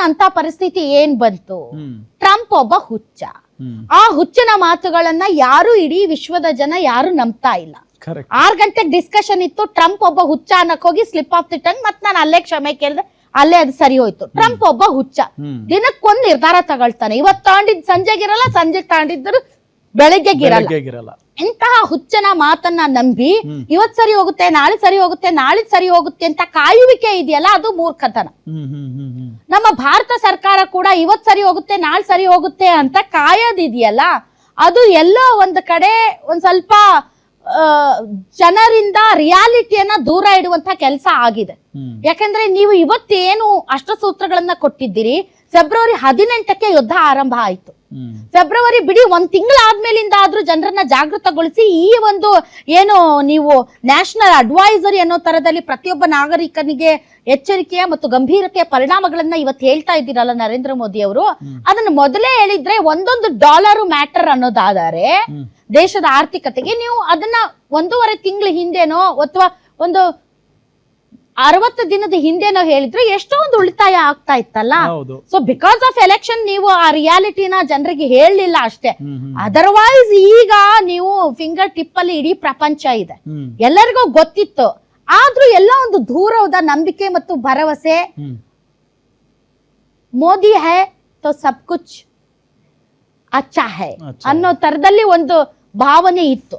ಅಂತ ಪರಿಸ್ಥಿತಿ ಏನ್ ಬಂತು? ಟ್ರಂಪ್ ಒಬ್ಬ ಹುಚ್ಚ. ಆ ಹುಚ್ಚನ ಮಾತುಗಳನ್ನ ಯಾರು ಇಡೀ ವಿಶ್ವದ ಜನ ಯಾರು ನಂಬ್ತಾ ಇಲ್ಲ. 6 ಗಂಟೆಗೆ ಡಿಸ್ಕಷನ್ ಇತ್ತು, ಟ್ರಂಪ್ ಒಬ್ಬ ಹುಚ್ಚ ಅನ್ನಕ್ ಹೋಗಿ ಸ್ಲಿಪ್ ಆಫ್ ದಿ ಟಂಗ್, ಮತ್ ನಾನು ಅಲ್ಲೇ ಕ್ಷಮೆ ಕೇಳಿದೆ, ಅಲ್ಲೇ ಅದು ಸರಿ ಹೋಯ್ತು. ಟ್ರಂಪ್ ಒಬ್ಬ ಹುಚ್ಚ, ದಿನಕ್ಕೊಂದ್ ನಿರ್ಧಾರ ತಗೊಳ್ತಾನೆ. ಇವತ್ ತಗೊಂಡಿದ್ ಸಂಜೆಗಿರಲ್ಲ, ಸಂಜೆಗ್ ತಗೊಂಡಿದ್ರು ಬೆಳಗ್ಗೆಗಿರಲ್ಲ. ಇಂತಹ ಹುಚ್ಚನ ಮಾತನ್ನ ನಂಬಿ ಇವತ್ ಸರಿ ಹೋಗುತ್ತೆ, ನಾಳೆ ಸರಿ ಹೋಗುತ್ತೆ, ನಾಳೆ ಸರಿ ಹೋಗುತ್ತೆ ಅಂತ ಕಾಯುವಿಕೆ ಇದೆಯಲ್ಲ, ಅದು ಮೂರ್ಖತನ. ನಮ್ಮ ಭಾರತ ಸರ್ಕಾರ ಕೂಡ ಇವತ್ ಸರಿ ಹೋಗುತ್ತೆ, ನಾಳೆ ಸರಿ ಹೋಗುತ್ತೆ ಅಂತ ಕಾಯೋದಿದೆಯಲ್ಲ, ಅದು ಎಲ್ಲೋ ಒಂದ್ ಕಡೆ ಒಂದ್ ಸ್ವಲ್ಪ ಜನರಿಂದ ರಿಯಾಲಿಟಿಯನ್ನ ದೂರ ಇಡುವಂತ ಕೆಲಸ ಆಗಿದೆ. ಯಾಕಂದ್ರೆ ನೀವು ಇವತ್ತೇನು ಅಷ್ಟಸೂತ್ರಗಳನ್ನ ಕೊಟ್ಟಿದ್ದೀರಿ, ಫೆಬ್ರವರಿ 18ಕ್ಕೆ ಯುದ್ಧ ಆರಂಭ ಆಯ್ತು. ಫೆಬ್ರವರಿ ಬಿಡಿ 1 ತಿಂಗಳಾದ್ಮೇಲಿಂದ ಆದ್ರೂ ಜನರನ್ನ ಜಾಗೃತಗೊಳಿಸಿ ಈ ಒಂದು ಏನು ನೀವು ನ್ಯಾಷನಲ್ ಅಡ್ವೈಸರಿ ಅನ್ನೋ ತರದಲ್ಲಿ ಪ್ರತಿಯೊಬ್ಬ ನಾಗರಿಕನಿಗೆ ಎಚ್ಚರಿಕೆಯ ಮತ್ತು ಗಂಭೀರತೆಯ ಪರಿಣಾಮಗಳನ್ನ ಇವತ್ತು ಹೇಳ್ತಾ ಇದ್ದೀರಲ್ಲ ನರೇಂದ್ರ ಮೋದಿ ಅವರು, ಅದನ್ನ ಮೊದಲೇ ಹೇಳಿದ್ರೆ $1 ಮ್ಯಾಟರ್ ಅನ್ನೋದಾದರೆ ದೇಶದ ಆರ್ಥಿಕತೆಗೆ, ನೀವು ಅದನ್ನ 1.5 ತಿಂಗಳ ಹಿಂದೆನೋ ಅಥವಾ ಒಂದು 60 ದಿನದ ಹಿಂದೆನೋ ಹೇಳಿದ್ರೆ ಎಷ್ಟೋ ಒಂದು ಉಳಿತಾಯ ಆಗ್ತಾ ಇತ್ತಲ್ಲ. ಸೊ ಬಿಕಾಸ್ ಆಫ್ ಎಲೆಕ್ಷನ್ ನೀವು ಆ ರಿಯಾಲಿಟಿನ ಜನರಿಗೆ ಹೇಳಲಿಲ್ಲ ಅಷ್ಟೇ. ಅದರ್ವೈಸ್ ಈಗ ನೀವು ಫಿಂಗರ್ ಟಿಪ್ ಅಲ್ಲಿ ಇಡೀ ಪ್ರಪಂಚ ಇದೆ, ಎಲ್ಲರಿಗೂ ಗೊತ್ತಿತ್ತು. ಆದ್ರೂ ಎಲ್ಲ ಒಂದು ದೂರದ ನಂಬಿಕೆ ಮತ್ತು ಭರವಸೆ, ಮೋದಿ ಹೈ ತೋ ಸಬ್ ಕುಚ್ ಅಚ್ಚಾ ಹೈ ಅನ್ನೋ ತರದಲ್ಲಿ ಒಂದು ಭಾವನೆ ಇತ್ತು.